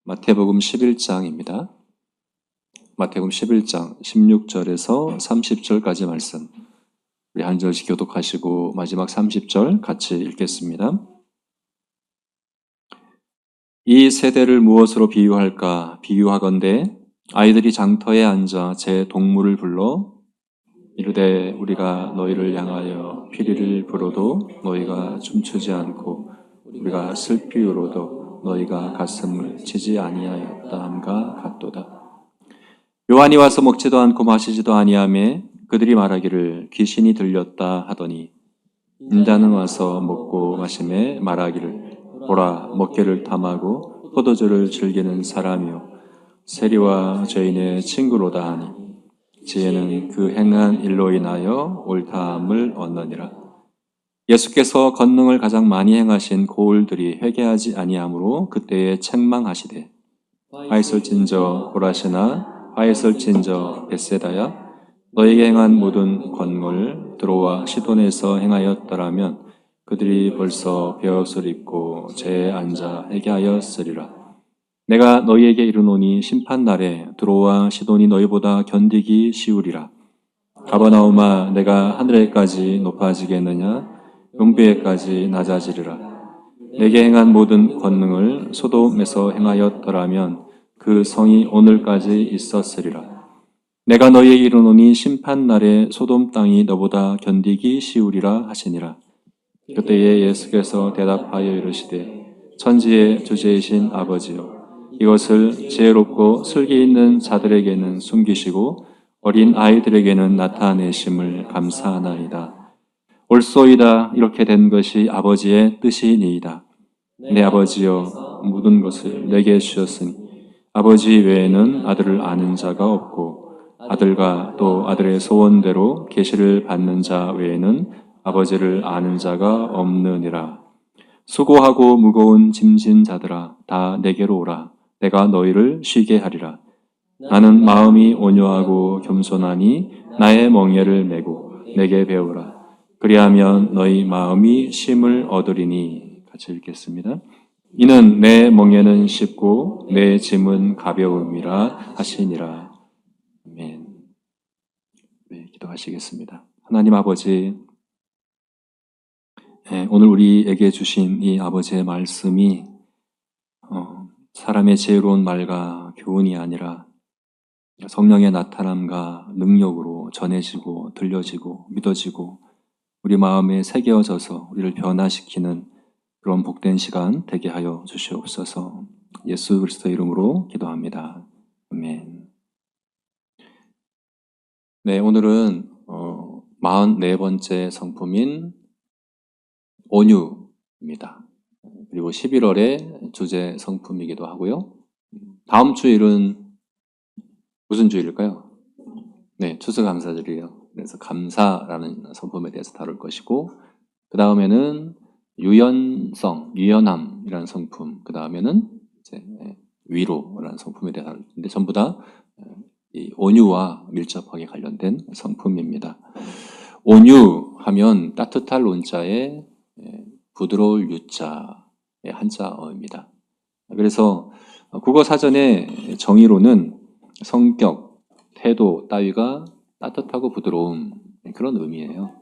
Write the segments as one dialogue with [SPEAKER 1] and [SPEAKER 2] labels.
[SPEAKER 1] 마태복음 11장입니다. 마태복음 11장 16절에서 30절까지 말씀. 우리 한 절씩 교독하시고 마지막 30절 같이 읽겠습니다. 이 세대를 무엇으로 비유할까? 비유하건대 아이들이 장터에 앉아 제 동물을 불러 이르되 우리가 너희를 향하여 피리를 불어도 너희가 춤추지 않고 우리가 슬피 울어도 너희가 가슴을 치지 아니하였다 함과 같도다. 요한이 와서 먹지도 않고 마시지도 아니하매 그들이 말하기를 귀신이 들렸다 하더니 인자는 와서 먹고 마시매 말하기를 보라 먹기를 탐하고 포도주를 즐기는 사람이요 세리와 죄인의 친구로다 하니 지혜는 그 행한 일로 인하여 옳다함을 얻느니라. 예수께서 권능을 가장 많이 행하신 고을들이 회개하지 아니하므로 그때에 책망하시되 화이설진저 고라시나 화이설진저 벳세다야 너에게 행한 모든 권능을 드로와 시돈에서 행하였더라면 그들이 벌써 베옷을 입고 죄에 앉아 회개하였으리라. 내가 너희에게 이르노니 심판날에 드로와 시돈이 너희보다 견디기 쉬우리라. 가버나움아 내가 하늘에까지 높아지겠느냐 용비에까지 낮아지리라. 내게 행한 모든 권능을 소돔에서 행하였더라면 그 성이 오늘까지 있었으리라. 내가 너희에게 이르노니 심판날에 소돔 땅이 너보다 견디기 쉬우리라 하시니라. 그때에 예수께서 대답하여 이르시되 천지의 주제이신 아버지여 이것을 지혜롭고 슬기 있는 자들에게는 숨기시고 어린 아이들에게는 나타내심을 감사하나이다. 옳소이다. 이렇게 된 것이 아버지의 뜻이니이다. 내 아버지여 모든 것을 내게 주셨으니 아버지 외에는 아들을 아는 자가 없고 아들과 또 아들의 소원대로 계시를 받는 자 외에는 아버지를 아는 자가 없느니라. 수고하고 무거운 짐진 자들아 다 내게로 오라. 내가 너희를 쉬게 하리라. 나는 마음이 온유하고 겸손하니 나의 멍에를 메고 내게 배우라. 그리하면 너희 마음이 쉼을 얻으리니. 같이 읽겠습니다. 이는 내 멍에는 쉽고 내 짐은 가벼움이라 하시니라. 아멘. 네, 기도하시겠습니다. 하나님 아버지, 오늘 우리에게 주신 이 아버지의 말씀이 사람의 지혜로운 말과 교훈이 아니라 성령의 나타남과 능력으로 전해지고 들려지고 믿어지고 우리 마음에 새겨져서 우리를 변화시키는 그런 복된 시간 되게 하여 주시옵소서. 예수 그리스도의 이름으로 기도합니다. 아멘. 네, 오늘은 44번째 성품인 온유입니다. 그리고 11월의 주제 성품이기도 하고요. 다음 주일은 무슨 주일일까요? 네, 추수감사절이에요. 그래서 감사라는 성품에 대해서 다룰 것이고 그 다음에는 유연함이라는 성품, 그 다음에는 이제 위로라는 성품에 대해서 다룰 텐데 전부 다 이 온유와 밀접하게 관련된 성품입니다. 온유하면 따뜻할 온자에 부드러울 유자의 한자어입니다. 그래서 국어 사전의 정의로는 성격, 태도 따위가 따뜻하고 부드러움 그런 의미예요.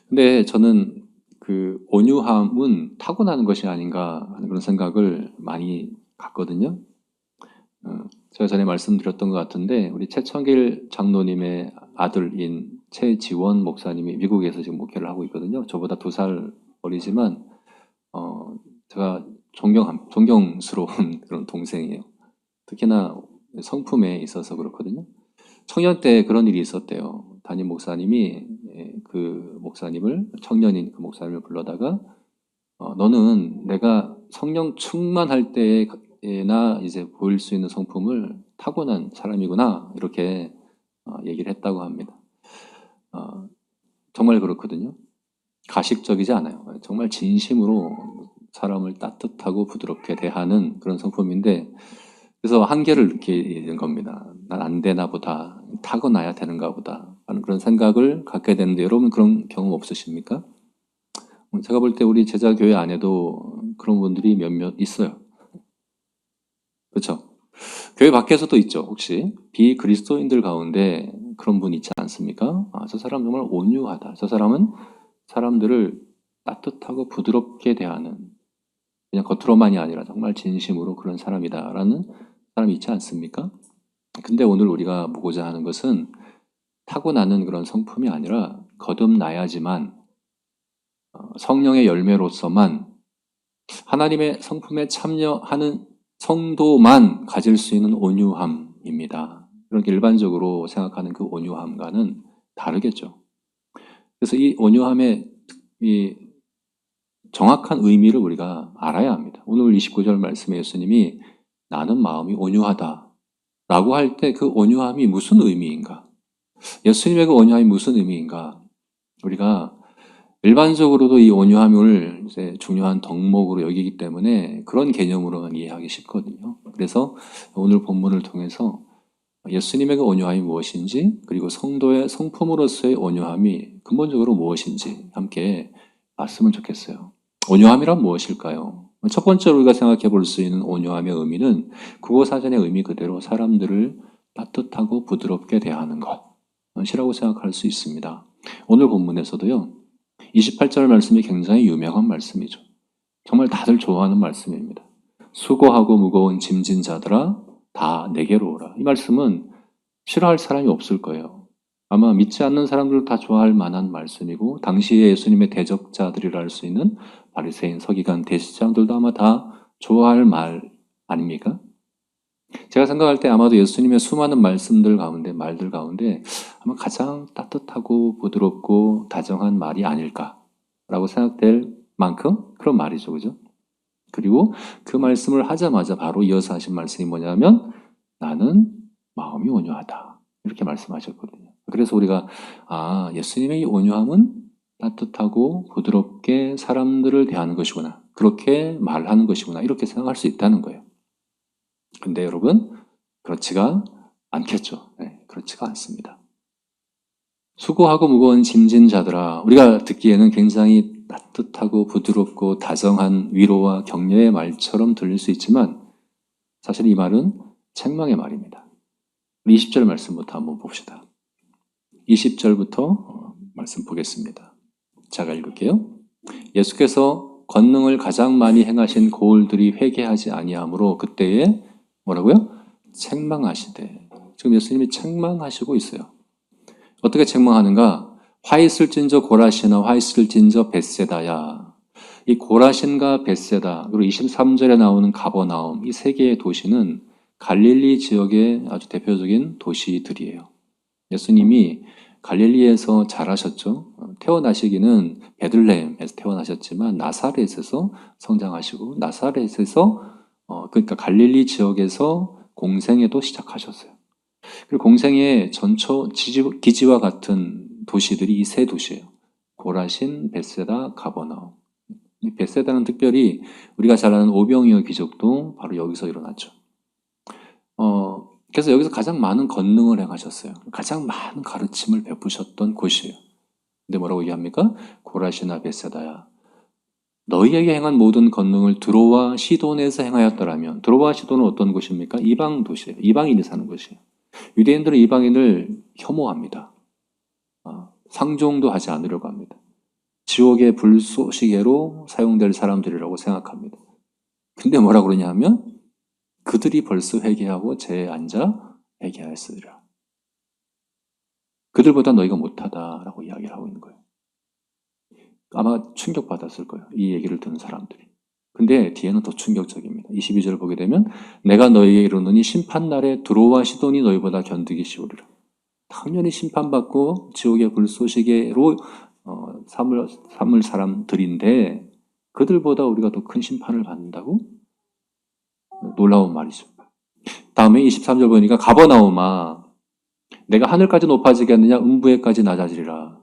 [SPEAKER 1] 근데 저는 그 온유함은 타고나는 것이 아닌가 하는 그런 생각을 많이 갖거든요. 제가 전에 말씀드렸던 것 같은데 우리 최청길 장로님의 아들인 최지원 목사님이 미국에서 지금 목회를 하고 있거든요. 저보다 2살 어리지만 제가 존경스러운 그런 동생이에요. 특히나 성품에 있어서 그렇거든요. 청년 때 그런 일이 있었대요. 담임 목사님이 그 목사님을 청년인 그 목사님을 불러다가 너는 내가 성령 충만할 때에나 이제 보일 수 있는 성품을 타고난 사람이구나 이렇게 얘기를 했다고 합니다. 정말 그렇거든요. 가식적이지 않아요. 정말 진심으로 사람을 따뜻하고 부드럽게 대하는 그런 성품인데 그래서 한계를 느끼는 겁니다. 난 안 되나 보다, 타고나야 되는가 보다 하는 그런 생각을 갖게 되는데 여러분 그런 경험 없으십니까? 제가 볼 때 우리 제자교회 안에도 그런 분들이 몇몇 있어요. 그렇죠? 교회 밖에서도 있죠. 혹시 비그리스도인들 가운데 그런 분 있지 않습니까? 아, 저 사람 정말 온유하다. 저 사람은 사람들을 따뜻하고 부드럽게 대하는, 그냥 겉으로만이 아니라 정말 진심으로 그런 사람이다라는 사람이 있지 않습니까? 근데 오늘 우리가 보고자 하는 것은 타고나는 그런 성품이 아니라 거듭나야지만 성령의 열매로서만 하나님의 성품에 참여하는 성도만 가질 수 있는 온유함입니다. 그렇게 일반적으로 생각하는 그 온유함과는 다르겠죠. 그래서 이 온유함의 이 정확한 의미를 우리가 알아야 합니다. 오늘 29절 말씀에 예수님이 나는 마음이 온유하다 라고 할 때 그 온유함이 무슨 의미인가? 예수님의 그 온유함이 무슨 의미인가? 우리가 일반적으로도 이 온유함을 이제 중요한 덕목으로 여기기 때문에 그런 개념으로는 이해하기 쉽거든요. 그래서 오늘 본문을 통해서 예수님의 그 온유함이 무엇인지, 그리고 성도의 성품으로서의 온유함이 근본적으로 무엇인지 함께 봤으면 좋겠어요. 온유함이란 무엇일까요? 첫 번째로 우리가 생각해 볼 수 있는 온유함의 의미는 국어사전의 의미 그대로 사람들을 따뜻하고 부드럽게 대하는 것이라고 생각할 수 있습니다. 오늘 본문에서도요, 28절 말씀이 굉장히 유명한 말씀이죠. 정말 다들 좋아하는 말씀입니다. 수고하고 무거운 짐진 자들아 다 내게로 오라. 이 말씀은 싫어할 사람이 없을 거예요. 아마 믿지 않는 사람들 다 좋아할 만한 말씀이고 당시에 예수님의 대적자들이라 할 수 있는 바리새인, 서기관, 대제사장들도 아마 다 좋아할 말 아닙니까? 제가 생각할 때 아마도 예수님의 수많은 말씀들 가운데, 말들 가운데 아마 가장 따뜻하고 부드럽고 다정한 말이 아닐까라고 생각될 만큼 그런 말이죠. 그죠? 그리고 그 말씀을 하자마자 바로 이어서 하신 말씀이 뭐냐면 나는 마음이 온유하다. 이렇게 말씀하셨거든요. 그래서 우리가 예수님의 이 온유함은 따뜻하고 부드럽게 사람들을 대하는 것이구나. 그렇게 말하는 것이구나. 이렇게 생각할 수 있다는 거예요. 근데 여러분, 그렇지가 않겠죠. 네, 그렇지가 않습니다. 수고하고 무거운 짐진 자들아, 우리가 듣기에는 굉장히 따뜻하고 부드럽고 다정한 위로와 격려의 말처럼 들릴 수 있지만 사실 이 말은 책망의 말입니다. 20절 말씀부터 한번 봅시다. 20절부터 말씀 보겠습니다. 제가 읽을게요. 예수께서 권능을 가장 많이 행하신 고을들이 회개하지 아니하므로 그때에 뭐라고요? 책망하시되. 지금 예수님이 책망하시고 있어요. 어떻게 책망하는가? 화 있을진저 고라시나 화 있을진저 벳세다야. 이 고라신과 벳세다, 그리고 23절에 나오는 가버나움, 이 세 개의 도시는 갈릴리 지역의 아주 대표적인 도시들이에요. 예수님이 갈릴리에서 자라셨죠. 태어나시기는 베들레헴에서 태어나셨지만 나사렛에서 성장하시고 나사렛에서 그러니까 갈릴리 지역에서 공생애도 시작하셨어요. 그리고 공생의 전초 기지와 같은 도시들이 이 세 도시예요. 고라신, 벳세다, 가버나움. 벳세다는 특별히 우리가 잘 아는 오병이어 기적도 바로 여기서 일어났죠. 그래서 여기서 가장 많은 권능을 행하셨어요. 가장 많은 가르침을 베푸셨던 곳이에요. 근데 뭐라고 얘기합니까? 고라시나 벳세다야. 너희에게 행한 모든 권능을 드로와 시돈에서 행하였더라면, 드로와 시돈은 어떤 곳입니까? 이방 도시예요. 이방인이 사는 곳이에요. 유대인들은 이방인을 혐오합니다. 상종도 하지 않으려고 합니다. 지옥의 불쏘시개로 사용될 사람들이라고 생각합니다. 근데 뭐라 그러냐 하면 그들이 벌써 회개하고 제에 앉아 회개하였으리라. 그들보다 너희가 못하다라고 이야기를 하고 있는 거예요. 아마 충격받았을 거예요. 이 얘기를 듣는 사람들이. 근데 뒤에는 더 충격적입니다. 22절을 보게 되면 내가 너희에게 이르노니 심판날에 드로와 시돈이 너희보다 견디기 쉬우리라. 당연히 심판받고 지옥의 불쏘시개로 삼을 사람들인데 그들보다 우리가 더 큰 심판을 받는다고? 놀라운 말이죠. 다음에 23절 보니까 가버나움아 내가 하늘까지 높아지겠느냐 음부에까지 낮아지리라.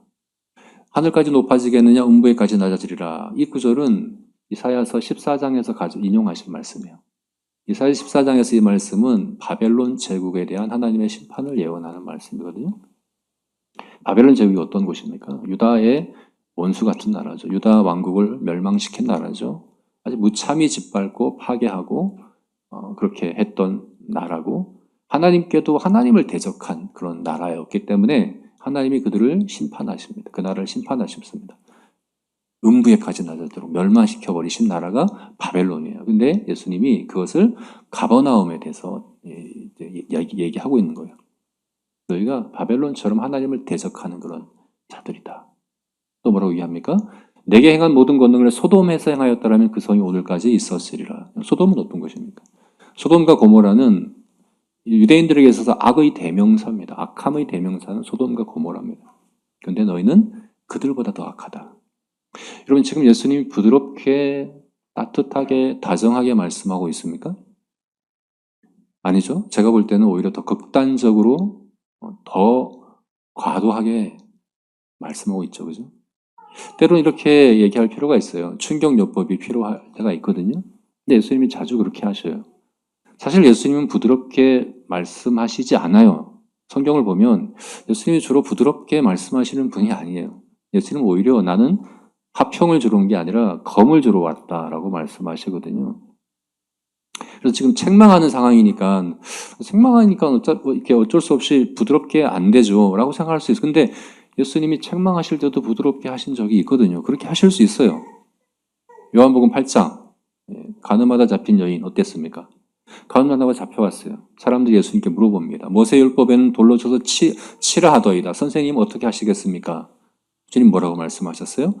[SPEAKER 1] 하늘까지 높아지겠느냐 음부에까지 낮아지리라. 이 구절은 이사야서 14장에서 인용하신 말씀이에요. 이사야 14장에서 이 말씀은 바벨론 제국에 대한 하나님의 심판을 예언하는 말씀이거든요. 바벨론 제국이 어떤 곳입니까? 유다의 원수 같은 나라죠. 유다 왕국을 멸망시킨 나라죠. 아주 무참히 짓밟고 파괴하고 그렇게 했던 나라고, 하나님께도 하나님을 대적한 그런 나라였기 때문에 하나님이 그들을 심판하십니다. 그 나라를 심판하십니다. 음부에 가지 나자도록 멸망시켜버리신 나라가 바벨론이에요. 근데 예수님이 그것을 가버나움에 대해서 얘기하고 있는 거예요. 너희가 바벨론처럼 하나님을 대적하는 그런 자들이다. 또 뭐라고 얘기합니까? 내게 행한 모든 권능을 소돔에서 행하였다라면 그 성이 오늘까지 있었으리라. 소돔은 어떤 것입니까? 소돔과 고모라는 유대인들에게 있어서 악의 대명사입니다. 악함의 대명사는 소돔과 고모라입니다. 그런데 너희는 그들보다 더 악하다. 여러분, 지금 예수님이 부드럽게 따뜻하게 다정하게 말씀하고 있습니까? 아니죠. 제가 볼 때는 오히려 더 극단적으로 더 과도하게 말씀하고 있죠. 그죠? 때로는 이렇게 얘기할 필요가 있어요. 충격요법이 필요할 때가 있거든요. 근데 예수님이 자주 그렇게 하셔요. 사실 예수님은 부드럽게 말씀하시지 않아요. 성경을 보면 예수님이 주로 부드럽게 말씀하시는 분이 아니에요. 예수님은 오히려 나는 화평을 주러 온 게 아니라 검을 주러 왔다라고 말씀하시거든요. 그래서 지금 책망하는 상황이니까 이렇게 어쩔 수 없이 부드럽게 안 되죠 라고 생각할 수 있어요. 근데 예수님이 책망하실 때도 부드럽게 하신 적이 있거든요. 그렇게 하실 수 있어요. 요한복음 8장 가늠하다 잡힌 여인 어땠습니까? 가늠하다가 잡혀왔어요. 사람들이 예수님께 물어봅니다. 모세율법에는 돌로 쳐서 치라 하더이다. 선생님 어떻게 하시겠습니까? 주님 뭐라고 말씀하셨어요?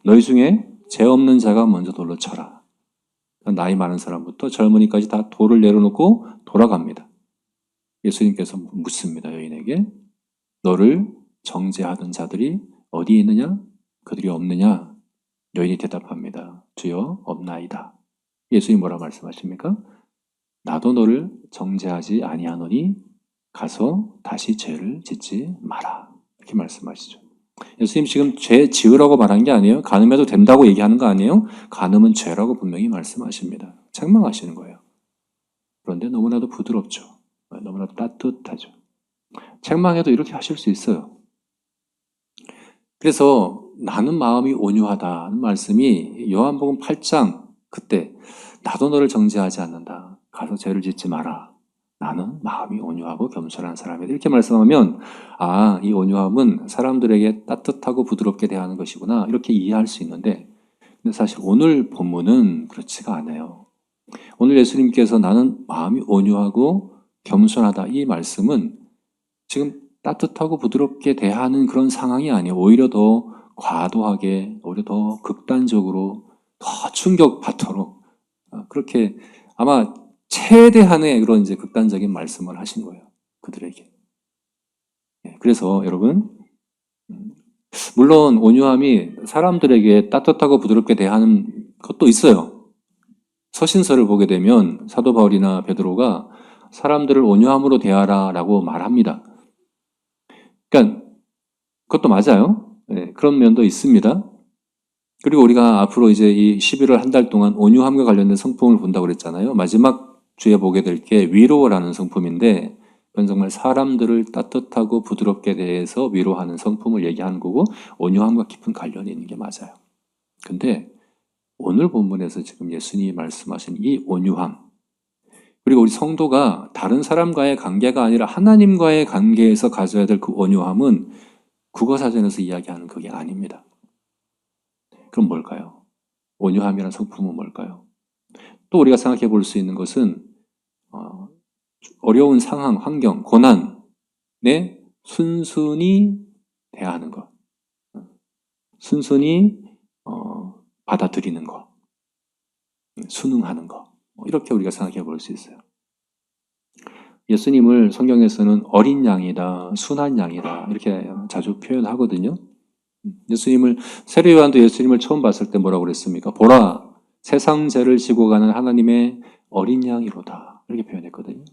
[SPEAKER 1] 너희 중에 죄 없는 자가 먼저 돌로 쳐라. 나이 많은 사람부터 젊은이까지 다 돌을 내려놓고 돌아갑니다. 예수님께서 묻습니다. 여인에게 너를 정죄하던 자들이 어디 있느냐? 그들이 없느냐? 여인이 대답합니다. 주여 없나이다. 예수님 뭐라 말씀하십니까? 나도 너를 정죄하지 아니하노니 가서 다시 죄를 짓지 마라. 이렇게 말씀하시죠. 예수님 지금 죄 지으라고 말한 게 아니에요. 간음해도 된다고 얘기하는 거 아니에요. 간음은 죄라고 분명히 말씀하십니다. 책망하시는 거예요. 그런데 너무나도 부드럽죠. 너무나도 따뜻하죠. 책망해도 이렇게 하실 수 있어요. 그래서 나는 마음이 온유하다는 말씀이 요한복음 8장 그때 나도 너를 정죄하지 않는다. 가서 죄를 짓지 마라. 나는 마음이 온유하고 겸손한 사람이다. 이렇게 말씀하면 이 온유함은 사람들에게 따뜻하고 부드럽게 대하는 것이구나 이렇게 이해할 수 있는데 근데 사실 오늘 본문은 그렇지가 않아요. 오늘 예수님께서 나는 마음이 온유하고 겸손하다 이 말씀은 지금 따뜻하고 부드럽게 대하는 그런 상황이 아니에요. 오히려 더 과도하게, 오히려 더 극단적으로, 더 충격파토록 그렇게 아마 최대한의 그런 이제 극단적인 말씀을 하신 거예요. 그들에게. 그래서 여러분, 물론 온유함이 사람들에게 따뜻하고 부드럽게 대하는 것도 있어요. 서신서를 보게 되면 사도 바울이나 베드로가 사람들을 온유함으로 대하라라고 말합니다. 그러니까 그것도 맞아요. 그런 면도 있습니다. 그리고 우리가 앞으로 이제 이 11월 한 달 동안 온유함과 관련된 성품을 본다고 그랬잖아요. 마지막 주에 보게 될 게 위로라는 성품인데 그건 정말 사람들을 따뜻하고 부드럽게 대해서 위로하는 성품을 얘기하는 거고 온유함과 깊은 관련이 있는 게 맞아요. 근데 오늘 본문에서 지금 예수님이 말씀하신 이 온유함 그리고 우리 성도가 다른 사람과의 관계가 아니라 하나님과의 관계에서 가져야 될 그 온유함은 국어사전에서 이야기하는 그게 아닙니다. 그럼 뭘까요? 온유함이라는 성품은 뭘까요? 또 우리가 생각해 볼 수 있는 것은 어려운 상황, 환경, 고난에 순순히 대하는 것. 순순히 받아들이는 것. 순응하는 것. 이렇게 우리가 생각해 볼 수 있어요. 예수님을 성경에서는 어린 양이다, 순한 양이다 이렇게 자주 표현하거든요. 예수님을 세례 요한도 예수님을 처음 봤을 때 뭐라고 그랬습니까? 보라, 세상 죄를 지고 가는 하나님의 어린 양이로다 이렇게 표현했거든요.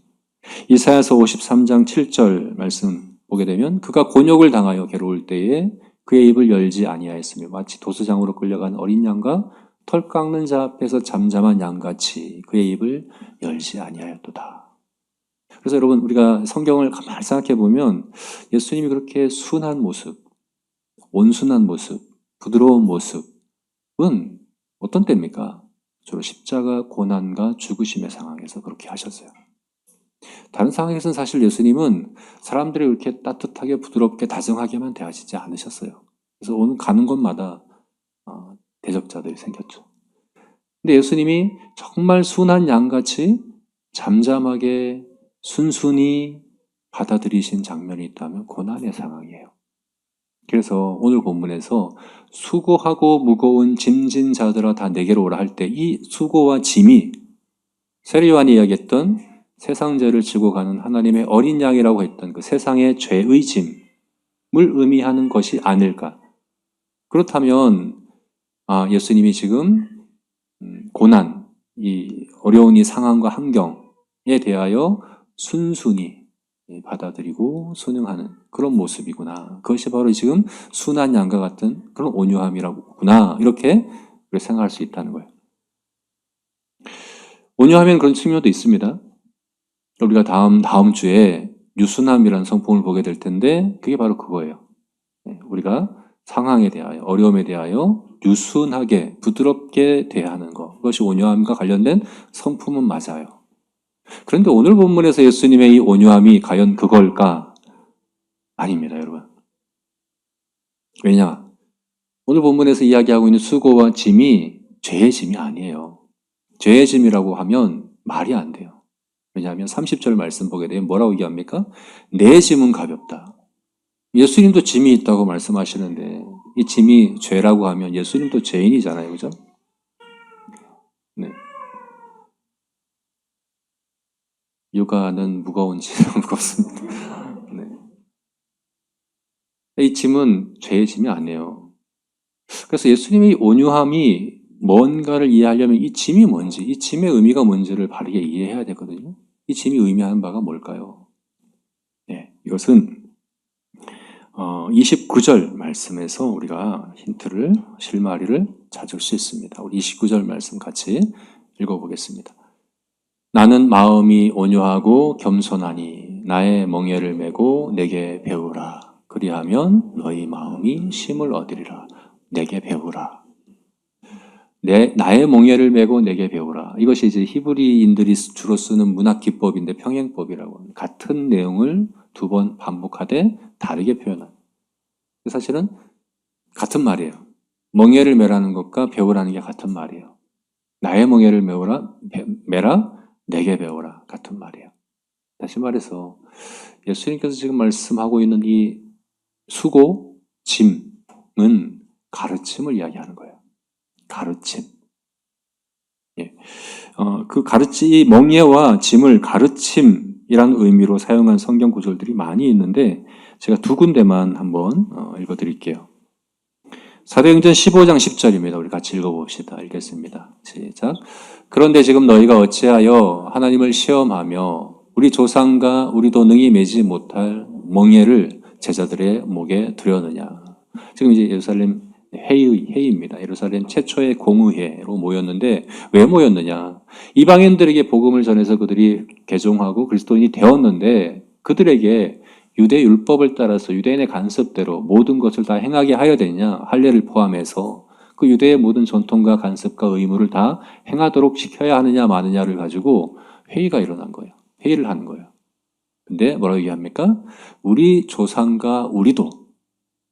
[SPEAKER 1] 이사야서 53장 7절 말씀 보게 되면 그가 곤욕을 당하여 괴로울 때에 그의 입을 열지 아니하였으며 마치 도수장으로 끌려간 어린 양과 털 깎는 자 앞에서 잠잠한 양같이 그의 입을 열지 아니하였도다. 그래서 여러분 우리가 성경을 가만히 생각해 보면 예수님이 그렇게 순한 모습, 온순한 모습, 부드러운 모습은 어떤 때입니까? 주로 십자가 고난과 죽으심의 상황에서 그렇게 하셨어요. 다른 상황에서는 사실 예수님은 사람들이 이렇게 따뜻하게 부드럽게 다정하게만 대하시지 않으셨어요. 그래서 오늘 가는 곳마다 대적자들이 생겼죠. 근데 예수님이 정말 순한 양같이 잠잠하게 순순히 받아들이신 장면이 있다면 고난의 상황이에요. 그래서 오늘 본문에서 수고하고 무거운 짐진 자들아 다 내게로 오라 할 때 이 수고와 짐이 세례요한이 이야기했던 세상 죄를 지고 가는 하나님의 어린 양이라고 했던 그 세상의 죄의 짐을 의미하는 것이 아닐까. 그렇다면 예수님이 지금 고난, 이 어려운 이 상황과 환경에 대하여 순순히 받아들이고 순응하는 그런 모습이구나. 그것이 바로 지금 순한 양과 같은 그런 온유함이라고구나. 이렇게 생각할 수 있다는 거예요. 온유하면 그런 측면도 있습니다. 우리가 다음 주에 유순함이라는 성품을 보게 될 텐데 그게 바로 그거예요. 우리가 상황에 대하여 어려움에 대하여 유순하게 부드럽게 대하는 것, 그것이 온유함과 관련된 성품은 맞아요. 그런데 오늘 본문에서 예수님의 이 온유함이 과연 그걸까? 아닙니다, 여러분. 왜냐? 오늘 본문에서 이야기하고 있는 수고와 짐이 죄의 짐이 아니에요. 죄의 짐이라고 하면 말이 안 돼요. 왜냐하면 30절 말씀 보게 되면 뭐라고 얘기합니까? 내 짐은 가볍다. 예수님도 짐이 있다고 말씀하시는데 이 짐이 죄라고 하면 예수님도 죄인이잖아요. 그죠? 네. 육아는 무거운 짐은 무겁습니다. 네. 이 짐은 죄의 짐이 아니에요. 그래서 예수님의 온유함이 뭔가를 이해하려면 이 짐이 뭔지, 이 짐의 의미가 뭔지를 바르게 이해해야 되거든요. 이 짐이 의미하는 바가 뭘까요? 네, 이것은 29절 말씀에서 우리가 힌트를, 실마리를 찾을 수 있습니다. 우리 29절 말씀 같이 읽어보겠습니다. 나는 마음이 온유하고 겸손하니 나의 멍에를 메고 내게 배우라. 그리하면 너희 마음이 쉼을 얻으리라. 내게 배우라. 나의 멍에를 메고 내게 배우라. 이것이 이제 히브리인들이 주로 쓰는 문학 기법인데 평행법이라고 합니다. 같은 내용을 두 번 반복하되 다르게 표현합니다. 사실은 같은 말이에요. 멍에를 메라는 것과 배우라는 게 같은 말이에요. 나의 멍에를 메라, 내게 배우라. 같은 말이에요. 다시 말해서 예수님께서 지금 말씀하고 있는 이 수고, 짐은 가르침을 이야기하는 거예요. 가르침. 예. 이 멍에와 짐을 가르침이라는 의미로 사용한 성경 구절들이 많이 있는데 제가 두 군데만 한번 읽어드릴게요. 사도행전 15장 10절입니다. 우리 같이 읽어봅시다. 읽겠습니다. 시작. 그런데 지금 너희가 어찌하여 하나님을 시험하며 우리 조상과 우리도 능히 매지 못할 멍에를 제자들의 목에 두려느냐. 지금 이제 예루살렘 회의입니다. 예루살렘 최초의 공의회로 모였는데 왜 모였느냐. 이방인들에게 복음을 전해서 그들이 개종하고 그리스도인이 되었는데 그들에게 유대 율법을 따라서 유대인의 간섭대로 모든 것을 다 행하게 하여야 되느냐. 할례를 포함해서 그 유대의 모든 전통과 간섭과 의무를 다 행하도록 시켜야 하느냐 마느냐를 가지고 회의가 일어난 거예요. 회의를 하는 거예요. 근데 뭐라고 얘기합니까? 우리 조상과 우리도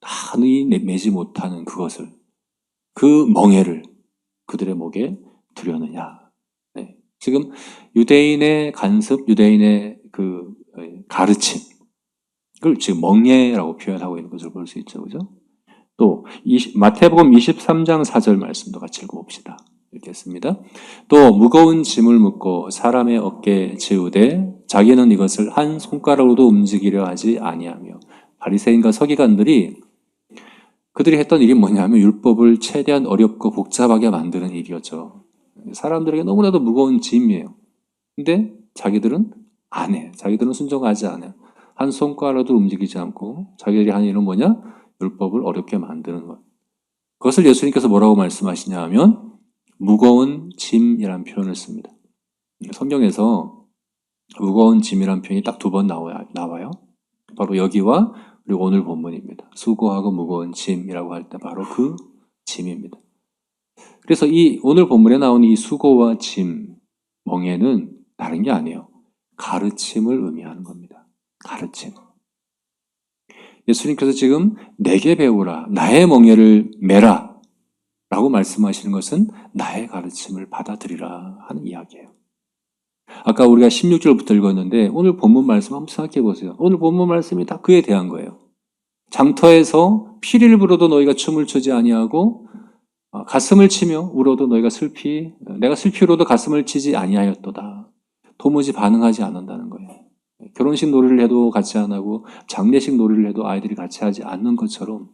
[SPEAKER 1] 다 매지 못하는 그것을, 그 멍에를 그들의 목에 두려느냐. 네. 지금 유대인의 간섭, 유대인의 그 가르침, 그걸 지금 멍에라고 표현하고 있는 것을 볼 수 있죠. 그죠? 또 마태복음 23장 4절 말씀도 같이 읽어봅시다. 읽겠습니다. 또 무거운 짐을 묻고 사람의 어깨에 지우되 자기는 이것을 한 손가락으로도 움직이려 하지 아니하며. 바리새인과 서기관들이 그들이 했던 일이 뭐냐면 율법을 최대한 어렵고 복잡하게 만드는 일이었죠. 사람들에게 너무나도 무거운 짐이에요. 근데 자기들은 안 해. 자기들은 순종하지 않아요. 한 손가락도 움직이지 않고 자기들이 하는 일은 뭐냐? 율법을 어렵게 만드는 것. 그것을 예수님께서 뭐라고 말씀하시냐 하면 무거운 짐이라는 표현을 씁니다. 성경에서 무거운 짐이라는 표현이 딱 두 번 나와요. 바로 여기와 그리고 오늘 본문입니다. 수고하고 무거운 짐이라고 할 때 바로 그 짐입니다. 그래서 이 오늘 본문에 나오는 이 수고와 짐, 멍에는 다른 게 아니에요. 가르침을 의미하는 겁니다. 가르침. 예수님께서 지금 내게 배우라, 나의 멍에를 메라 라고 말씀하시는 것은 나의 가르침을 받아들이라 하는 이야기예요. 아까 우리가 16절부터 읽었는데 오늘 본문 말씀 한번 생각해 보세요. 오늘 본문 말씀이 다 그에 대한 거예요. 장터에서 피리를 불어도 너희가 춤을 추지 아니하고 가슴을 치며 울어도 너희가 내가 슬피 울어도 가슴을 치지 아니하였도다. 도무지 반응하지 않는다는 거예요. 결혼식 놀이를 해도 같이 안 하고 장례식 놀이를 해도 아이들이 같이 하지 않는 것처럼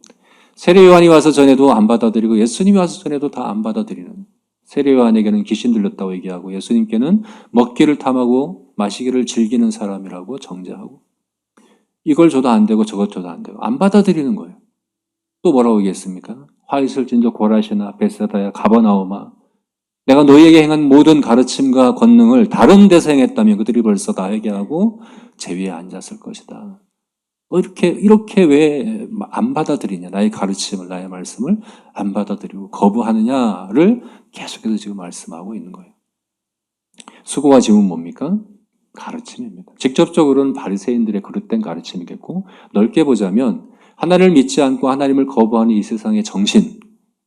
[SPEAKER 1] 세례 요한이 와서 전에도 안 받아들이고 예수님이 와서 전에도 다 안 받아들이는, 세례 요한에게는 귀신 들렸다고 얘기하고 예수님께는 먹기를 탐하고 마시기를 즐기는 사람이라고 정죄하고 이걸 줘도 안 되고 저것 줘도 안 되고 안 받아들이는 거예요. 또 뭐라고 얘기했습니까? 화 있을 진저 고라시나 베세다야 가버나오마, 내가 너희에게 행한 모든 가르침과 권능을 다른 데서 행했다면 그들이 벌써 다 회개하고 제 위에 앉았을 것이다. 이렇게 왜 안 받아들이냐? 나의 가르침을, 나의 말씀을 안 받아들이고 거부하느냐를 계속해서 지금 말씀하고 있는 거예요. 수고와 짐은 뭡니까? 가르침입니다. 직접적으로는 바리새인들의 그릇된 가르침이겠고, 넓게 보자면 하나님을 믿지 않고 하나님을 거부하는 이 세상의 정신,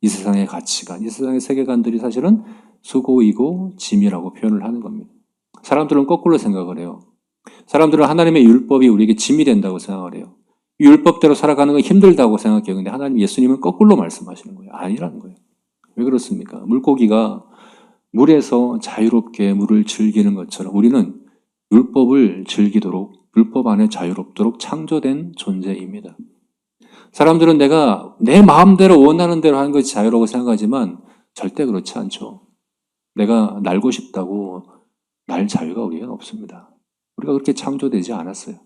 [SPEAKER 1] 이 세상의 가치관, 이 세상의 세계관들이 사실은 수고이고 짐이라고 표현을 하는 겁니다. 사람들은 거꾸로 생각을 해요. 사람들은 하나님의 율법이 우리에게 짐이 된다고 생각을 해요. 이 율법대로 살아가는 건 힘들다고 생각해요. 근데 하나님, 예수님은 거꾸로 말씀하시는 거예요. 아니라는 거예요. 왜 그렇습니까? 물고기가 물에서 자유롭게 물을 즐기는 것처럼 우리는 율법을 즐기도록, 율법 안에 자유롭도록 창조된 존재입니다. 사람들은 내가 내 마음대로 원하는 대로 하는 것이 자유라고 생각하지만 절대 그렇지 않죠. 내가 날고 싶다고 날 자유가 우리에겐 없습니다. 우리가 그렇게 창조되지 않았어요.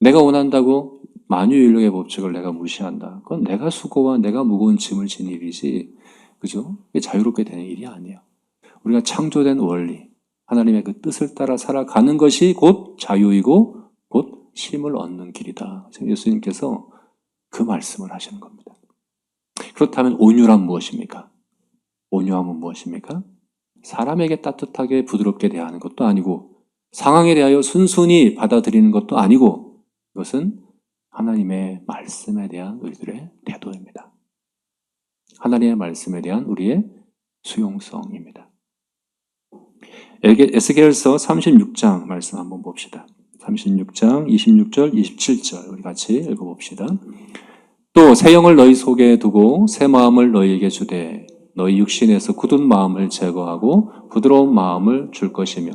[SPEAKER 1] 내가 원한다고 만유인력의 법칙을 내가 무시한다. 그건 내가 수고와 내가 무거운 짐을 진 일이지, 그죠? 그게 자유롭게 되는 일이 아니에요. 우리가 창조된 원리, 하나님의 그 뜻을 따라 살아가는 것이 곧 자유이고 곧 쉼을 얻는 길이다. 예수님께서 그 말씀을 하시는 겁니다. 그렇다면 온유란 무엇입니까? 온유함은 무엇입니까? 사람에게 따뜻하게 부드럽게 대하는 것도 아니고 상황에 대하여 순순히 받아들이는 것도 아니고 이것은 하나님의 말씀에 대한 우리들의 태도입니다. 하나님의 말씀에 대한 우리의 수용성입니다. 에스겔서 36장 말씀 한번 봅시다. 36장 26절 27절 우리 같이 읽어봅시다. 또 새 영을 너희 속에 두고 새 마음을 너희에게 주되 너희 육신에서 굳은 마음을 제거하고 부드러운 마음을 줄 것이며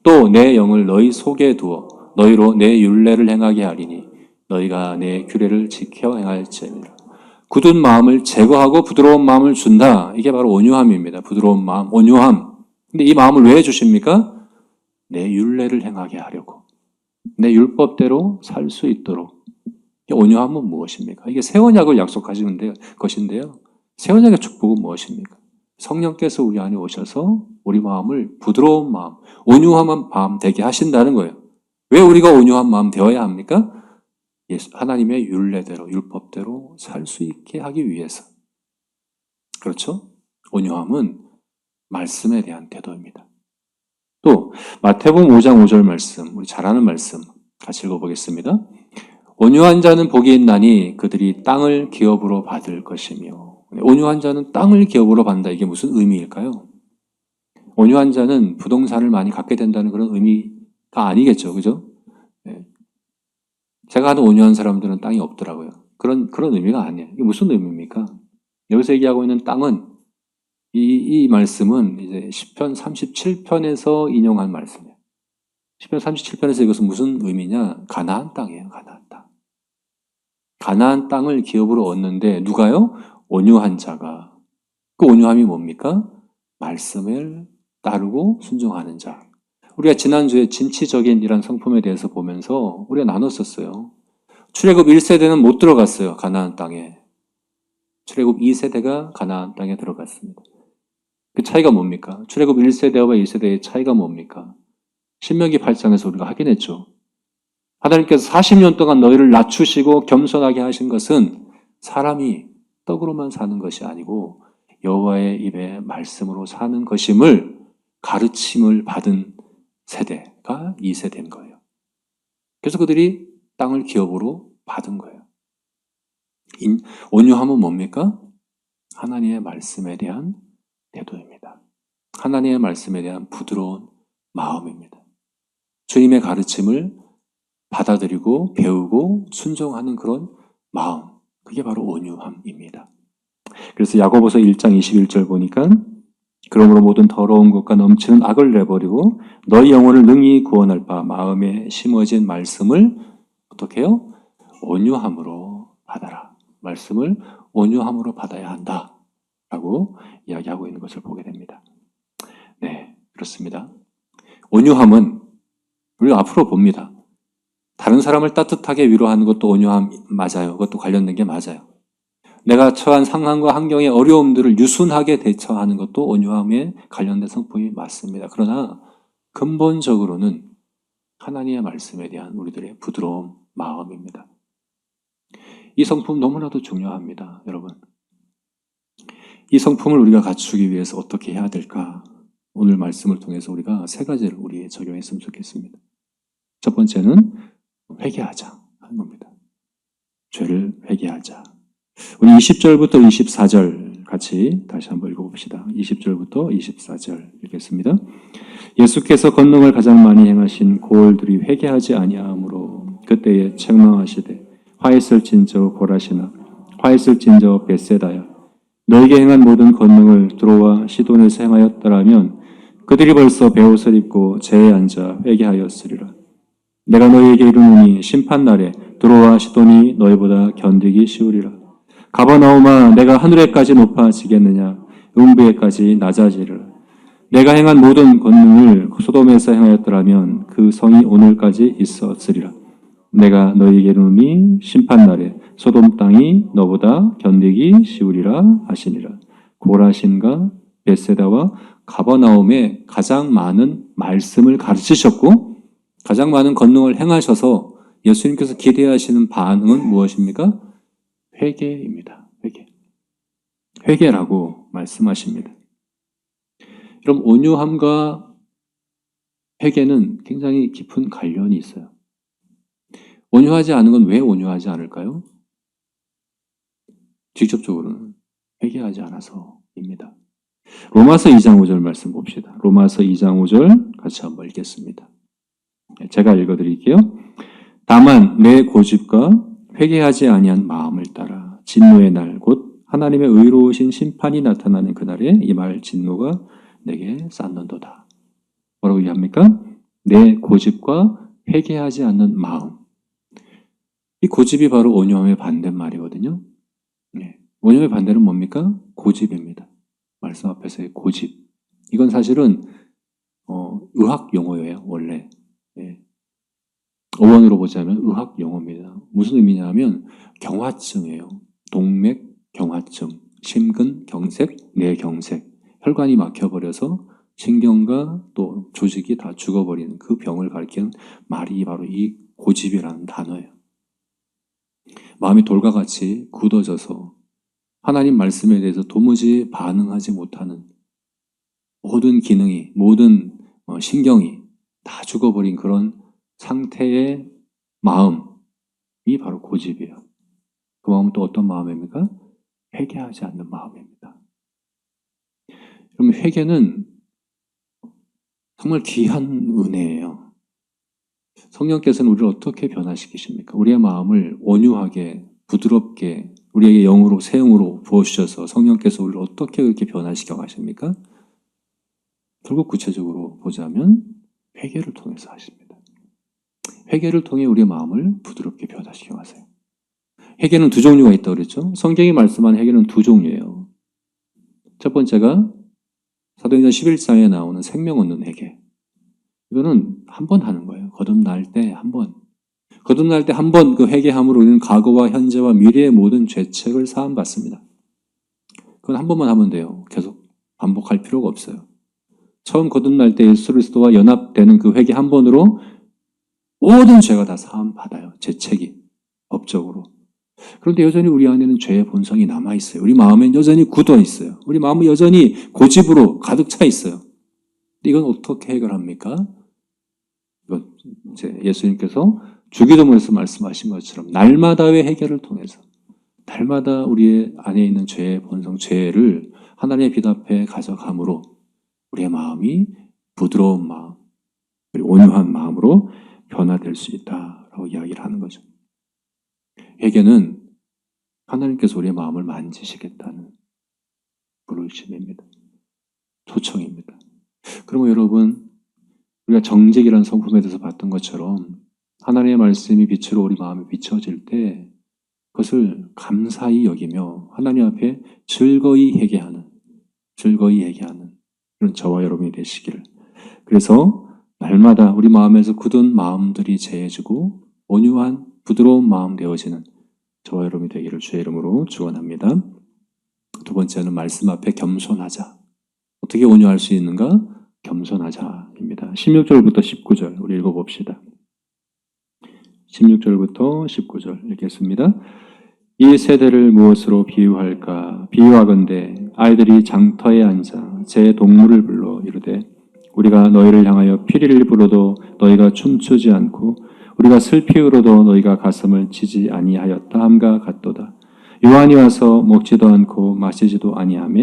[SPEAKER 1] 또 내 영을 너희 속에 두어 너희로 내 율례를 행하게 하리니 너희가 내 규례를 지켜 행할지니라. 굳은 마음을 제거하고 부드러운 마음을 준다. 이게 바로 온유함입니다. 부드러운 마음, 온유함. 근데 이 마음을 왜 주십니까? 내 율례를 행하게 하려고. 내 율법대로 살 수 있도록. 온유함은 무엇입니까? 이게 새 언약을 약속하시는 것인데요. 새 언약의 축복은 무엇입니까? 성령께서 우리 안에 오셔서 우리 마음을 부드러운 마음, 온유한 마음 되게 하신다는 거예요. 왜 우리가 온유한 마음 되어야 합니까? 하나님의 율례대로, 율법대로 살 수 있게 하기 위해서. 그렇죠? 온유함은 말씀에 대한 태도입니다. 또 마태복음 5장 5절 말씀, 우리 잘 아는 말씀 같이 읽어보겠습니다. 온유한 자는 복이 있나니 그들이 땅을 기업으로 받을 것이며. 온유한 자는 땅을 기업으로 받는다. 이게 무슨 의미일까요? 온유한 자는 부동산을 많이 갖게 된다는 그런 의미가 아니겠죠. 그죠? 네. 제가 아는 온유한 사람들은 땅이 없더라고요. 그런 의미가 아니에요. 이게 무슨 의미입니까? 여기서 얘기하고 있는 땅은 이 말씀은 이제 시편 37편에서 인용한 말씀이에요. 시편 37편에서 이것은 무슨 의미냐? 가나안 땅이에요. 가나안 땅. 가나안 땅을 기업으로 얻는데 누가요? 온유한 자가. 그 온유함이 뭡니까? 말씀을 따르고 순종하는 자. 우리가 지난주에 진취적인 이란 성품에 대해서 보면서 우리가 나눴었어요. 출애굽 1세대는 못 들어갔어요. 가나안 땅에. 출애굽 2세대가 가나안 땅에 들어갔습니다. 그 차이가 뭡니까? 출애굽 1세대와 2세대의 차이가 뭡니까? 신명기 8장에서 우리가 확인했죠. 하나님께서 40년 동안 너희를 낮추시고 겸손하게 하신 것은 사람이 떡으로만 사는 것이 아니고 여호와의 입에 말씀으로 사는 것임을 가르침을 받은 세대가 2세대인 거예요. 그래서 그들이 땅을 기업으로 받은 거예요. 온유함은 뭡니까? 하나님의 말씀에 대한 태도입니다. 하나님의 말씀에 대한 부드러운 마음입니다. 주님의 가르침을 받아들이고 배우고 순종하는 그런 마음, 그게 바로 온유함입니다. 그래서 야고보서 1장 21절 보니까 그러므로 모든 더러운 것과 넘치는 악을 내버리고 너희 영혼을 능히 구원할 바 마음에 심어진 말씀을 어떻게 해요? 온유함으로 받아라. 말씀을 온유함으로 받아야 한다 라고 이야기하고 있는 것을 보게 됩니다. 네, 그렇습니다. 온유함은 우리가 앞으로 봅니다. 다른 사람을 따뜻하게 위로하는 것도 온유함 맞아요. 그것도 관련된 게 맞아요. 내가 처한 상황과 환경의 어려움들을 유순하게 대처하는 것도 온유함에 관련된 성품이 맞습니다. 그러나 근본적으로는 하나님의 말씀에 대한 우리들의 부드러운 마음입니다. 이 성품 너무나도 중요합니다. 여러분, 이 성품을 우리가 갖추기 위해서 어떻게 해야 될까? 오늘 말씀을 통해서 우리가 3가지를 우리에 적용했으면 좋겠습니다. 첫 번째는 회개하자 하는 겁니다. 죄를 회개하자. 우리 20절부터 24절 같이 다시 한번 읽어봅시다. 20절부터 24절 읽겠습니다. 예수께서 권능을 가장 많이 행하신 고을들이 회개하지 아니하므로 그때에 책망하시되 화했을진저 고라시나 화했을진저 벳세다야 너에게 행한 모든 권능을 두로와 시돈에서 행하였더라면 그들이 벌써 베옷을 입고 제에 앉아 회개하였으리라. 내가 너희에게 이르노니 심판날에 두로와 시돈이 너희보다 견디기 쉬우리라. 가버나움아 내가 하늘에까지 높아지겠느냐 음부에까지 낮아지리라. 내가 행한 모든 권능을 소돔에서 행하였더라면 그 성이 오늘까지 있었으리라. 내가 너희에게 이르노니 심판날에 소돔 땅이 너보다 견디기 쉬우리라 하시니라. 고라신과 벳세다와 가버나움에 가장 많은 말씀을 가르치셨고 가장 많은 권능을 행하셔서 예수님께서 기대하시는 반응은 무엇입니까? 회개입니다. 회개라고 말씀하십니다. 그럼 온유함과 회개는 굉장히 깊은 관련이 있어요. 온유하지 않은 건 왜 온유하지 않을까요? 직접적으로는 회개하지 않아서입니다. 로마서 2장 5절 말씀 봅시다. 로마서 2장 5절 같이 한번 읽겠습니다. 제가 읽어드릴게요. 다만 내 고집과 회개하지 아니한 마음을 따라 진노의 날 곧 하나님의 의로우신 심판이 나타나는 그날에 임할 진노가 내게 쌓는도다. 뭐라고 얘기합니까? 내 고집과 회개하지 않는 마음. 이 고집이 바로 온유함의 반대말이거든요. 네. 온유함의 반대는 뭡니까? 고집입니다. 말씀 앞에서의 고집. 이건 사실은 의학 용어예요. 원래. 네. 어원으로 보자면 의학 용어입니다. 무슨 의미냐면 경화증이에요. 동맥 경화증, 심근 경색, 뇌경색, 혈관이 막혀버려서 신경과 또 조직이 다 죽어버리는 그 병을 가리키는 말이 바로 이 고집이라는 단어예요. 마음이 돌과 같이 굳어져서 하나님 말씀에 대해서 도무지 반응하지 못하는 모든 기능이, 모든 신경이 다 죽어버린 그런 상태의 마음이 바로 고집이에요. 그 마음은 또 어떤 마음입니까? 회개하지 않는 마음입니다. 그럼 회개는 정말 귀한 은혜예요. 성령께서는 우리를 어떻게 변화시키십니까? 우리의 마음을 온유하게, 부드럽게 우리에게 영으로, 새 영으로 부어주셔서 성령께서 우리를 어떻게 그렇게 변화시켜 가십니까? 결국 구체적으로 보자면 회개를 통해서 하십니다. 회개를 통해 우리의 마음을 부드럽게 변화시켜 가세요. 회개는 2종류가 있다고 그랬죠? 성경이 말씀하는 회개는 2종류예요. 첫 번째가 사도행전 11장에 나오는 생명 얻는 회개. 이거는 한 번 하는 거예요. 거듭날 때 한 번. 거듭날 때 한 번 그 회개함으로 우리는 과거와 현재와 미래의 모든 죄책을 사함받습니다. 그건 한 번만 하면 돼요. 계속 반복할 필요가 없어요. 처음 거듭날 때 예수 그리스도와 연합되는 그 회개 한 번으로 모든 죄가 다 사함받아요. 죄책이 법적으로. 그런데 여전히 우리 안에는 죄의 본성이 남아있어요. 우리 마음엔 여전히 굳어 있어요. 우리 마음은 여전히 고집으로 가득 차 있어요. 이건 어떻게 해결합니까? 이건 이제 예수님께서 주기도문에서 말씀하신 것처럼 날마다의 해결을 통해서 날마다 우리의 안에 있는 죄의 본성, 죄를 하나님의 빛 앞에 가져감으로 우리의 마음이 부드러운 마음, 그리고 온유한 마음으로 변화될 수 있다라고 이야기를 하는 거죠. 회개는 하나님께서 우리의 마음을 만지시겠다는 부르심입니다. 초청입니다. 그러면 여러분, 우리가 정직이라는 성품에 대해서 봤던 것처럼 하나님의 말씀이 빛으로 우리 마음에 비춰질 때 그것을 감사히 여기며 하나님 앞에 즐거이 회개하는 그런 저와 여러분이 되시기를. 그래서 날마다 우리 마음에서 굳은 마음들이 제해지고 온유한 부드러운 마음 되어지는 저와 여러분이 되기를 주의 이름으로 축원합니다. 두 번째는 말씀 앞에 겸손하자. 어떻게 온유할 수 있는가? 겸손하자입니다. 16절부터 19절 우리 읽어봅시다. 16절부터 19절 읽겠습니다. 이 세대를 무엇으로 비유할까? 비유하건대 아이들이 장터에 앉아 제 동물을 불러 이르되 우리가 너희를 향하여 피리를 불어도 너희가 춤추지 않고 우리가 슬피 울어도 너희가 가슴을 치지 아니하였다 함과 같도다. 요한이 와서 먹지도 않고 마시지도 아니하며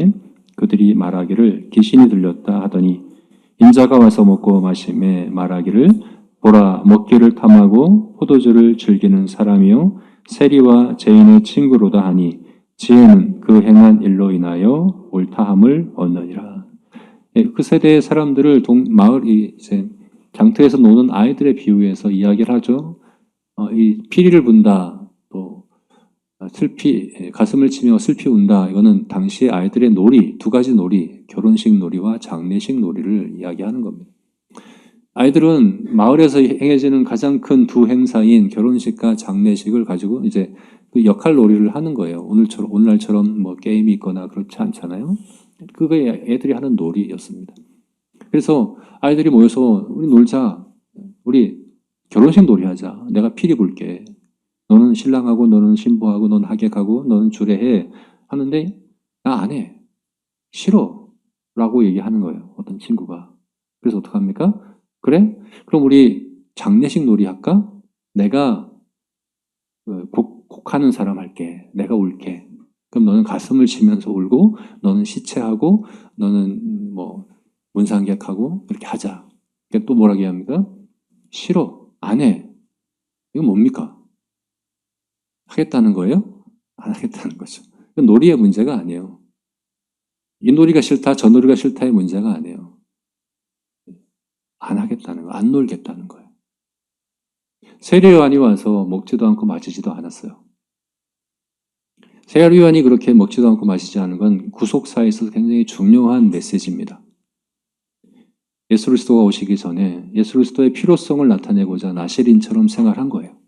[SPEAKER 1] 그들이 말하기를 귀신이 들렸다 하더니 인자가 와서 먹고 마시매 말하기를 보라 먹기를 탐하고 포도주를 즐기는 사람이요 세리와 죄인의 친구로다 하니 지혜는 그 행한 일로 인하여 옳다함을 얻느니라. 그 세대의 사람들을 마을이 이제 장터에서 노는 아이들의 비유에서 이야기를 하죠. 이 피리를 분다, 또 가슴을 치며 슬피 운다. 이거는 당시의 아이들의 놀이, 두 가지 놀이, 결혼식 놀이와 장례식 놀이를 이야기하는 겁니다. 아이들은 마을에서 행해지는 가장 큰 두 행사인 결혼식과 장례식을 가지고 이제 그 역할 놀이를 하는 거예요. 오늘날처럼 뭐 게임이 있거나 그렇지 않잖아요. 그게 애들이 하는 놀이였습니다. 그래서 아이들이 모여서 우리 놀자, 우리 결혼식 놀이 하자. 내가 피리 불게. 너는 신랑하고 너는 신부하고 너는 하객하고 너는 주례해 하는데 나 안 해. 싫어. 라고 얘기하는 거예요. 어떤 친구가. 그래서 어떡합니까? 그래? 그럼 우리 장례식 놀이 할까? 내가 곡하는 사람 할게. 내가 울게. 그럼 너는 가슴을 치면서 울고 너는 시체하고 너는 뭐 문상객하고 이렇게 하자. 그러니까 또 뭐라고 합니까? 싫어. 안 해. 이건 뭡니까? 하겠다는 거예요? 안 하겠다는 거죠. 놀이의 문제가 아니에요. 이 놀이가 싫다, 저 놀이가 싫다의 문제가 아니에요. 안 하겠다는 거, 안 놀겠다는 거예요. 세례요한이 와서 먹지도 않고 마시지도 않았어요. 세례요한이 그렇게 먹지도 않고 마시지 않은 건 구속사에 있어서 굉장히 중요한 메시지입니다. 예수 그리스도가 오시기 전에 예수 그리스도의 필요성을 나타내고자 나시린처럼 생활한 거예요.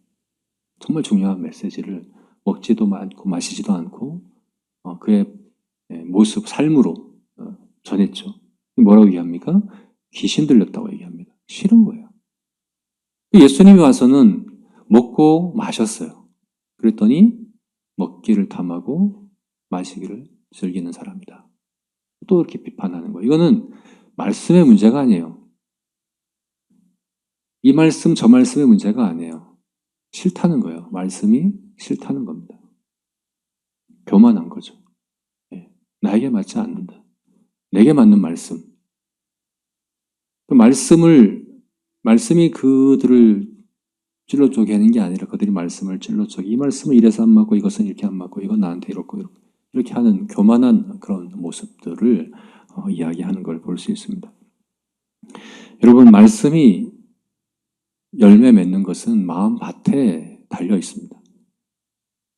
[SPEAKER 1] 정말 중요한 메시지를 먹지도 않고 마시지도 않고 그의 모습, 삶으로 전했죠. 뭐라고 얘기합니까? 귀신 들렸다고 얘기합니다. 싫은 거예요. 예수님이 와서는 먹고 마셨어요. 그랬더니 먹기를 탐하고 마시기를 즐기는 사람이다. 또 이렇게 비판하는 거예요. 이거는 말씀의 문제가 아니에요. 이 말씀 저 말씀의 문제가 아니에요. 싫다는 거예요. 말씀이 싫다는 겁니다. 교만한 거죠. 나에게 맞지 않는다. 내게 맞는 말씀. 그 말씀이 그들을 찔러 쪼개 하는 게 아니라 그들이 말씀을 찔러 쪼개. 이 말씀은 이래서 안 맞고 이것은 이렇게 안 맞고 이건 나한테 이렇고 이렇게 하는 교만한 그런 모습들을 이야기하는 걸 볼 수 있습니다. 여러분, 말씀이 열매 맺는 것은 마음 밭에 달려 있습니다.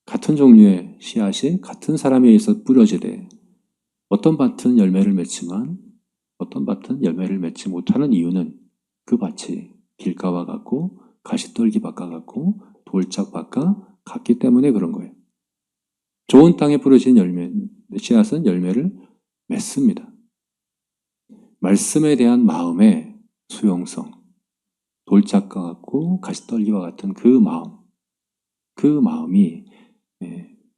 [SPEAKER 1] 같은 종류의 씨앗이 같은 사람에 의해서 뿌려지되 어떤 밭은 열매를 맺지만 어떤 밭은 열매를 맺지 못하는 이유는 그 밭이 길가와 같고 가시떨기밭과 같고 돌짝밭과 같기 때문에 그런 거예요. 좋은 땅에 뿌려진 씨앗은 열매를 맺습니다. 말씀에 대한 마음의 수용성, 돌짝과 같고 가시떨기와 같은 그 마음이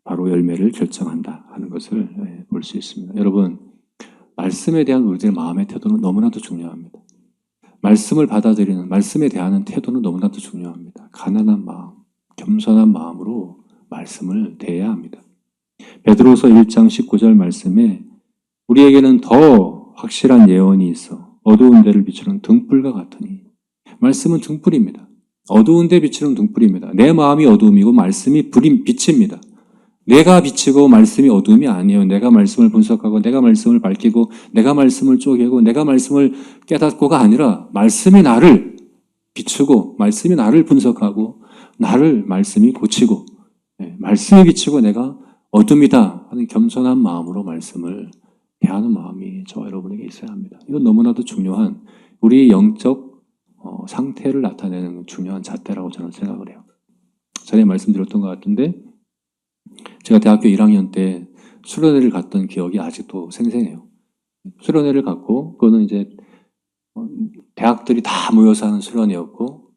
[SPEAKER 1] 바로 열매를 결정한다 하는 것을 볼 수 있습니다. 여러분, 말씀에 대한 우리들의 마음의 태도는 너무나도 중요합니다. 말씀을 받아들이는, 말씀에 대하는 태도는 너무나도 중요합니다. 가난한 마음, 겸손한 마음으로 말씀을 대해야 합니다. 베드로서 1장 19절 말씀에 우리에게는 더 확실한 예언이 있어 어두운 데를 비추는 등불과 같으니, 말씀은 등불입니다. 어두운 데 비추는 등불입니다. 내 마음이 어두움이고 말씀이 빛입니다. 내가 비치고 말씀이 어두움이 아니에요. 내가 말씀을 분석하고 내가 말씀을 밝히고 내가 말씀을 쪼개고 내가 말씀을 깨닫고가 아니라 말씀이 나를 비추고 말씀이 나를 분석하고 나를 말씀이 고치고 말씀이 비치고 내가 어둠이다 하는 겸손한 마음으로 말씀을 대하는 마음이 저와 여러분에게 있어야 합니다. 이건 너무나도 중요한 우리 영적 상태를 나타내는 중요한 잣대라고 저는 생각을 해요. 전에 말씀드렸던 것 같은데 제가 대학교 1학년 때 수련회를 갔던 기억이 아직도 생생해요. 수련회를 갔고 그거는 이제 대학들이 다 모여서 하는 수련회였고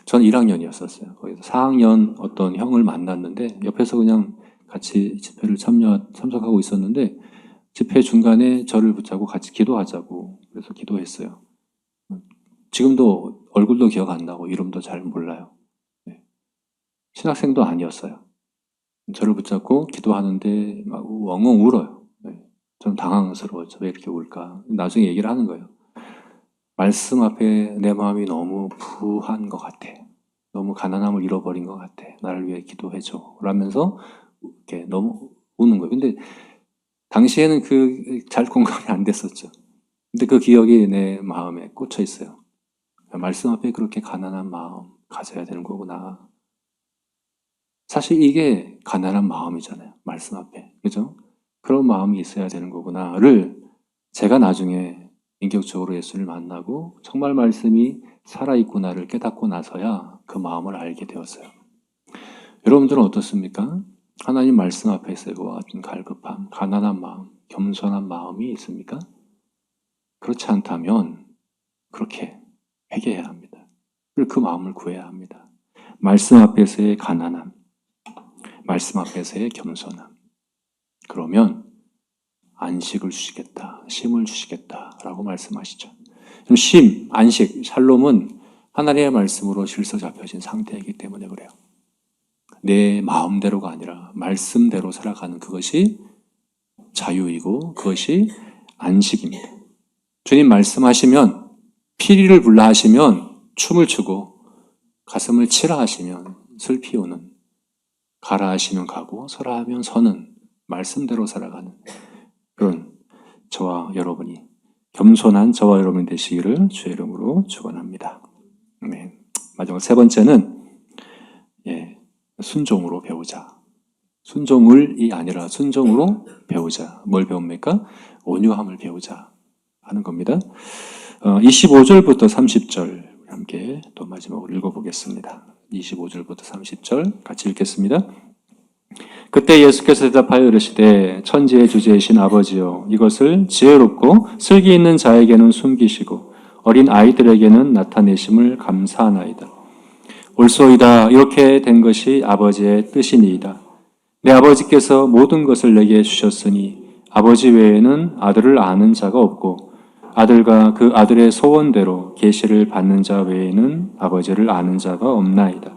[SPEAKER 1] 저는 1학년이었었어요. 거기서 4학년 어떤 형을 만났는데 옆에서 그냥 같이 집회를 참석하고 있었는데 집회 중간에 저를 붙잡고 같이 기도하자고 그래서 기도했어요. 지금도 얼굴도 기억 안 나고 이름도 잘 몰라요. 신학생도 아니었어요. 저를 붙잡고 기도하는데 막 엉엉 울어요. 저는 당황스러웠죠. 왜 이렇게 울까? 나중에 얘기를 하는 거예요. 말씀 앞에 내 마음이 너무 부한 것 같아. 너무 가난함을 잃어버린 것 같아. 나를 위해 기도해줘. 라면서 이렇게 너무 우는 거예요. 근데 당시에는 잘 공감이 안 됐었죠. 근데 그 기억이 내 마음에 꽂혀 있어요. 말씀 앞에 그렇게 가난한 마음 가져야 되는 거구나. 사실 이게 가난한 마음이잖아요. 말씀 앞에. 그죠? 그런 마음이 있어야 되는 거구나를 제가 나중에 인격적으로 예수를 만나고 정말 말씀이 살아있구나를 깨닫고 나서야 그 마음을 알게 되었어요. 여러분들은 어떻습니까? 하나님 말씀 앞에서 이와 같은 갈급함, 가난한 마음, 겸손한 마음이 있습니까? 그렇지 않다면 그렇게 회개해야 합니다. 그리고 그 마음을 구해야 합니다. 말씀 앞에서의 가난함, 말씀 앞에서의 겸손함. 그러면 안식을 주시겠다, 쉼을 주시겠다라고 말씀하시죠. 쉼, 안식, 샬롬은 하나님의 말씀으로 질서 잡혀진 상태이기 때문에 그래요. 내 마음대로가 아니라 말씀대로 살아가는 그것이 자유이고 그것이 안식입니다. 주님 말씀하시면 피리를 불라 하시면 춤을 추고 가슴을 치라 하시면 슬피 우는 가라 하시면 가고 서라 하면 서는 말씀대로 살아가는 그런 저와 여러분이 겸손한 저와 여러분이 되시기를 주의 이름으로 축원합니다. 네. 마지막 세 번째는 순종으로 배우자. 순종을이 아니라 순종으로 배우자. 뭘 배웁니까? 온유함을 배우자 하는 겁니다. 25절부터 30절 함께 또 마지막으로 읽어보겠습니다. 25절부터 30절 같이 읽겠습니다. 그때 예수께서 대답하여 이르시되 천지의 주제이신 아버지여 이것을 지혜롭고 슬기 있는 자에게는 숨기시고 어린 아이들에게는 나타내심을 감사하나이다. 옳소이다. 이렇게 된 것이 아버지의 뜻이니이다. 내 아버지께서 모든 것을 내게 주셨으니 아버지 외에는 아들을 아는 자가 없고 아들과 그 아들의 소원대로 계시를 받는 자 외에는 아버지를 아는 자가 없나이다.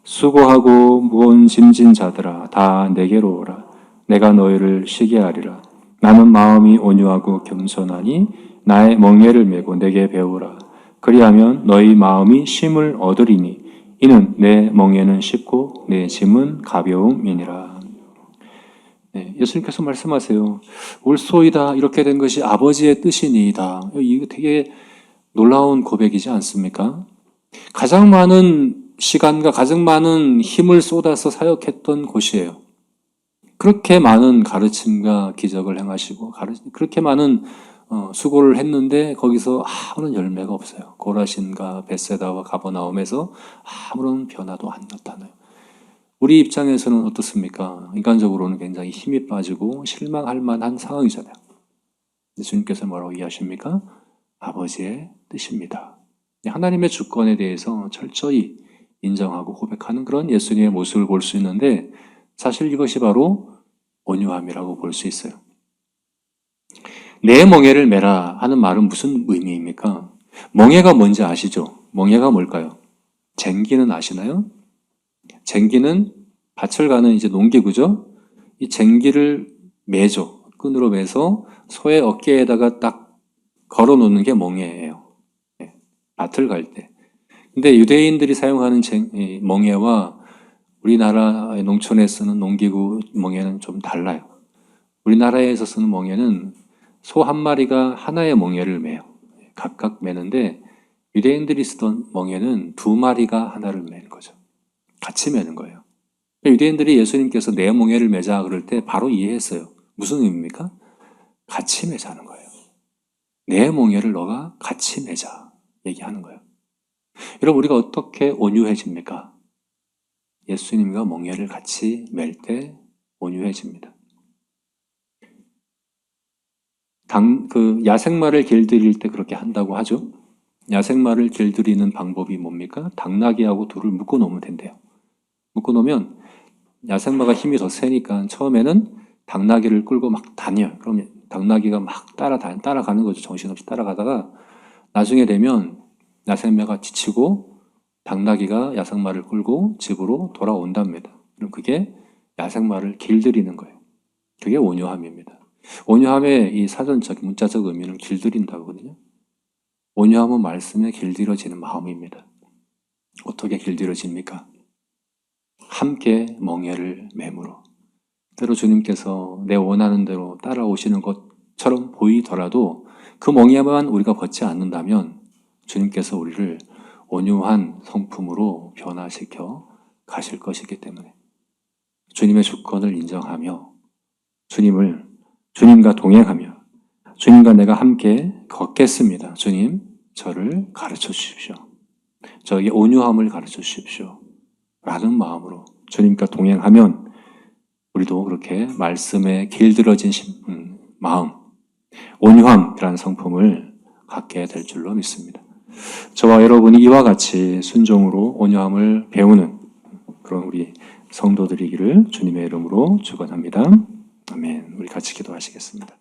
[SPEAKER 1] 수고하고 무거운 짐진 자들아 다 내게로 오라. 내가 너희를 쉬게 하리라. 나는 마음이 온유하고 겸손하니 나의 멍에를 메고 내게 배우라. 그리하면 너희 마음이 쉼을 얻으리니 이는 내 멍에는 쉽고 내 짐은 가벼움이니라. 네, 예수님께서 말씀하세요. 옳소이다. 이렇게 된 것이 아버지의 뜻이니이다. 이거 되게 놀라운 고백이지 않습니까? 가장 많은 시간과 가장 많은 힘을 쏟아서 사역했던 곳이에요. 그렇게 많은 가르침과 기적을 행하시고 그렇게 많은 수고를 했는데 거기서 아무런 열매가 없어요. 고라신과 벳세다와 가버나움에서 아무런 변화도 안 나타나요. 우리 입장에서는 어떻습니까? 인간적으로는 굉장히 힘이 빠지고 실망할 만한 상황이잖아요. 주님께서 뭐라고 이해하십니까? 아버지의 뜻입니다. 하나님의 주권에 대해서 철저히 인정하고 고백하는 그런 예수님의 모습을 볼 수 있는데 사실 이것이 바로 온유함이라고 볼 수 있어요. 내 멍에를 메라 하는 말은 무슨 의미입니까? 멍에가 뭔지 아시죠? 멍에가 뭘까요? 쟁기는 아시나요? 쟁기는 밭을 가는 이제 농기구죠? 이 쟁기를 매죠. 끈으로 매서 소의 어깨에다가 딱 걸어 놓는 게 멍에예요. 밭을 갈 때. 근데 유대인들이 사용하는 멍에와 우리나라의 농촌에 쓰는 농기구 멍에는 좀 달라요. 우리나라에서 쓰는 멍에는 소 한 마리가 하나의 멍에를 매요. 각각 매는데 유대인들이 쓰던 멍에는 두 마리가 하나를 매는 거죠. 같이 매는 거예요. 유대인들이 예수님께서 내 멍에를 매자 그럴 때 바로 이해했어요. 무슨 의미입니까? 같이 매자는 거예요. 내 멍에를 너가 같이 매자 얘기하는 거예요. 여러분 우리가 어떻게 온유해집니까? 예수님과 멍에를 같이 맬 때 온유해집니다. 야생마를 길들일 때 그렇게 한다고 하죠. 야생마를 길들이는 방법이 뭡니까? 당나귀하고 둘을 묶어 놓으면 된대요. 묶어 놓으면 야생마가 힘이 더 세니까 처음에는 당나귀를 끌고 막 다녀요. 그러면 당나귀가 막 따라가는 거죠. 정신없이 따라가다가 나중에 되면 야생마가 지치고 당나귀가 야생마를 끌고 집으로 돌아온답니다. 그럼 그게 야생마를 길들이는 거예요. 그게 온유함입니다. 온유함의 이 사전적, 문자적 의미는 길들인다고 하거든요. 온유함은 말씀에 길들여지는 마음입니다. 어떻게 길들여집니까? 함께 멍에를 매므로. 때로 주님께서 내 원하는 대로 따라오시는 것처럼 보이더라도 그 멍에만 우리가 벗지 않는다면 주님께서 우리를 온유한 성품으로 변화시켜 가실 것이기 때문에 주님의 주권을 인정하며 주님과 동행하며 주님과 내가 함께 걷겠습니다. 주님, 저를 가르쳐 주십시오. 저에게 온유함을 가르쳐 주십시오. 라는 마음으로 주님과 동행하면 우리도 그렇게 말씀에 길들어진 마음, 온유함이라는 성품을 갖게 될 줄로 믿습니다. 저와 여러분이 이와 같이 순종으로 온유함을 배우는 그런 우리 성도들이기를 주님의 이름으로 축원합니다. 아멘. 우리 같이 기도하시겠습니다.